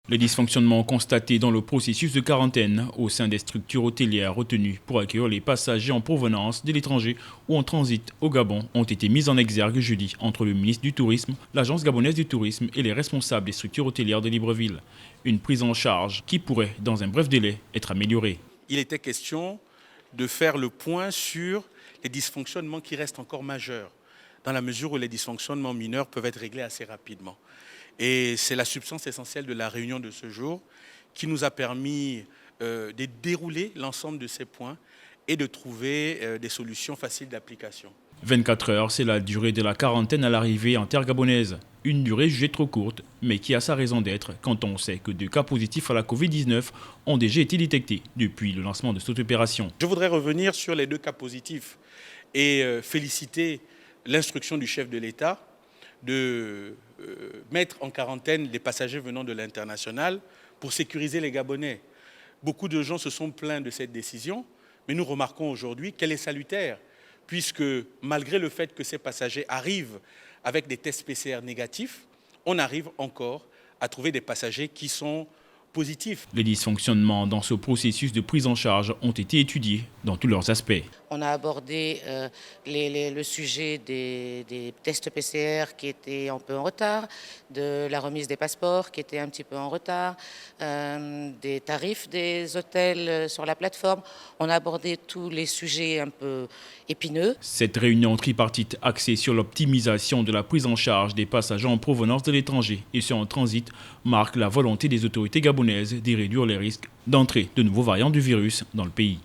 Les dysfonctionnements constatés dans le processus de quarantaine au sein des structures hôtelières retenues pour accueillir les passagers en provenance de l'étranger ou en transit au Gabon ont été mis en exergue jeudi entre le ministre du Tourisme, l'Agence gabonaise du tourisme et les responsables des structures hôtelières de Libreville. Une prise en charge qui pourrait, dans un bref délai, être améliorée. Il était question de faire le point sur les dysfonctionnements qui restent encore majeurs, dans la mesure où les dysfonctionnements mineurs peuvent être réglés assez rapidement. Et c'est la substance essentielle de la réunion de ce jour qui nous a permis de dérouler l'ensemble de ces points et de trouver des solutions faciles d'application. 24 heures, c'est la durée de la quarantaine à l'arrivée en terre gabonaise. Une durée jugée trop courte, mais qui a sa raison d'être quand on sait que 2 cas positifs à la Covid-19 ont déjà été détectés depuis le lancement de cette opération. Je voudrais revenir sur les 2 cas positifs et féliciter l'instruction du chef de l'État de mettre en quarantaine les passagers venant de l'international pour sécuriser les Gabonais. Beaucoup de gens se sont plaints de cette décision, mais nous remarquons aujourd'hui qu'elle est salutaire, puisque malgré le fait que ces passagers arrivent avec des tests PCR négatifs, on arrive encore à trouver des passagers qui sont positifs. Les dysfonctionnements dans ce processus de prise en charge ont été étudiés dans tous leurs aspects. On a abordé le sujet des tests PCR qui étaient un peu en retard, de la remise des passeports qui était un petit peu en retard, des tarifs des hôtels sur la plateforme. On a abordé tous les sujets un peu épineux. Cette réunion tripartite axée sur l'optimisation de la prise en charge des passagers en provenance de l'étranger et ceux en transit marque la volonté des autorités gabonaises de réduire les risques d'entrée de nouveaux variants du virus dans le pays.